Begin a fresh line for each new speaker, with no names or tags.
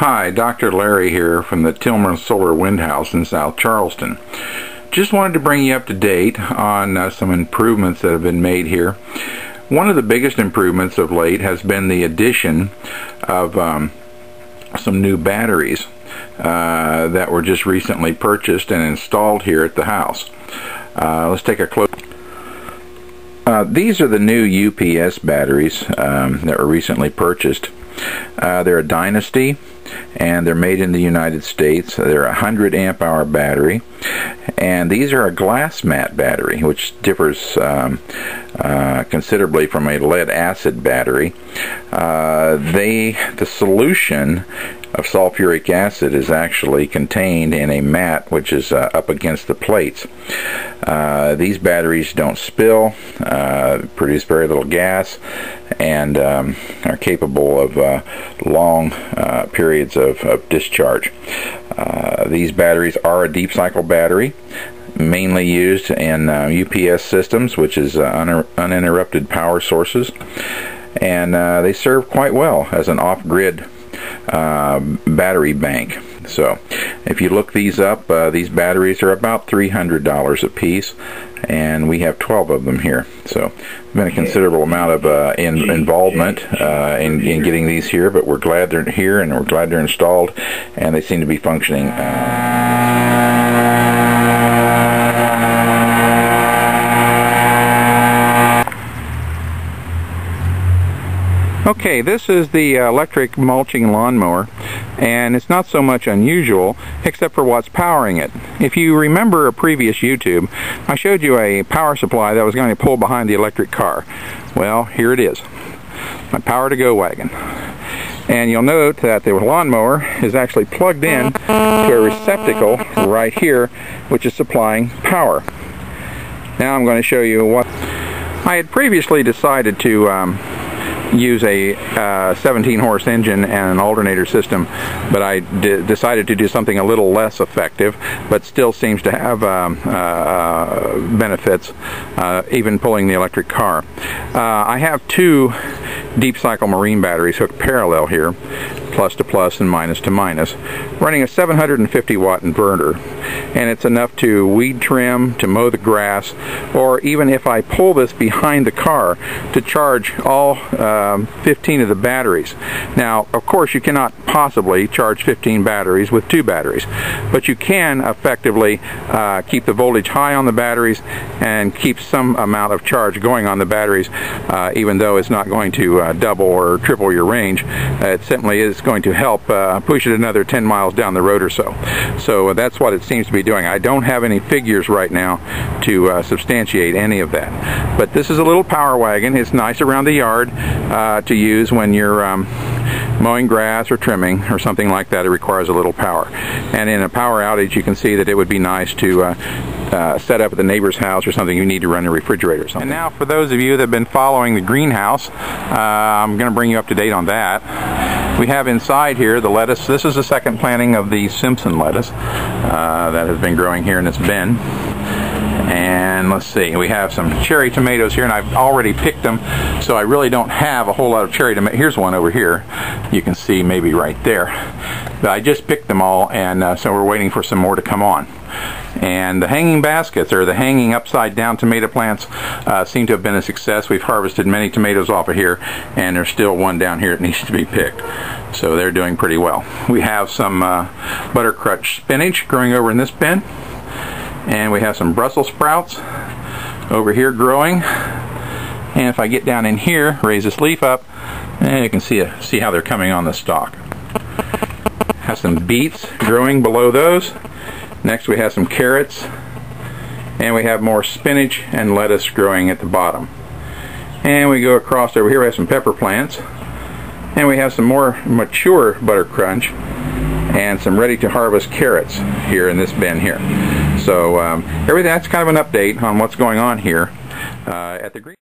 Hi, Dr. Larry here from the Tillman Solar Wind House in South Charleston. Just wanted to bring you up to date on some improvements that have been made here. One of the biggest improvements of late has been the addition of some new batteries that were just recently purchased and installed here at the house. Let's take a close these are the new UPS batteries that were recently purchased. They're a Dynasty, and they're made in the United States. They're a 100 amp hour battery, and these are a glass mat battery, which differs considerably from a lead acid battery. The solution of sulfuric acid is actually contained in a mat which is up against the plates. These batteries don't spill, produce very little gas, and are capable of long periods of discharge. These batteries are a deep cycle battery, mainly used in UPS systems, which is uninterrupted power sources, and they serve quite well as an off-grid battery bank. So if you look these up, these batteries are about $300 a piece, and we have 12 of them here. So there's been a considerable amount of involvement in getting these here, but we're glad they're here and we're glad they're installed, and they seem to be functioning. Okay, this is the electric mulching lawnmower, and it's not so much unusual except for what's powering it. If you remember a previous YouTube, I showed you a power supply that was going to pull behind the electric car. Well, here it is, my power-to-go wagon. And you'll note that the lawnmower is actually plugged in to a receptacle right here, which is supplying power. Now I'm going to show you what I had previously decided to use a 17-horse engine and an alternator system, but I decided to do something a little less effective, but still seems to have benefits, even pulling the electric car. I have two deep cycle marine batteries hooked parallel here, plus to plus and minus to minus, running a 750 watt inverter, and it's enough to weed trim, to mow the grass, or even if I pull this behind the car, to charge all 15 of the batteries. Now, of course, you cannot possibly charge 15 batteries with two batteries, but you can effectively keep the voltage high on the batteries and keep some amount of charge going on the batteries, even though it's not going to double or triple your range. It simply is going to help push it another 10 miles down the road or so. So that's what it seems to be doing. I don't have any figures right now to substantiate any of that. But this is a little power wagon. It's nice around the yard to use when you're mowing grass or trimming or something like that. It requires a little power. And in a power outage, you can see that it would be nice to set up at the neighbor's house or something. You need to run a refrigerator or something. And now, for those of you that have been following the greenhouse, I'm going to bring you up to date on that. We have inside here the lettuce. This is the second planting of the Simpson lettuce that has been growing here in this bin. And let's see, we have some cherry tomatoes here, and I've already picked them, so I really don't have a whole lot of cherry tomatoes. Here's one over here. You can see maybe right there. But I just picked them all, and so we're waiting for some more to come on. And the hanging baskets, or the hanging upside down tomato plants, seem to have been a success. We've harvested many tomatoes off of here, and there's still one down here that needs to be picked. So they're doing pretty well. We have some buttercrutch spinach growing over in this bin, and we have some Brussels sprouts over here growing. And if I get down in here, raise this leaf up, and you can see how they're coming on the stalk. Have some beets growing below those. Next we have some carrots, and we have more spinach and lettuce growing at the bottom. And we go across over here, we have some pepper plants, and we have some more mature buttercrunch and some ready to harvest carrots here in this bin here. So everything, that's kind of an update on what's going on here at the green.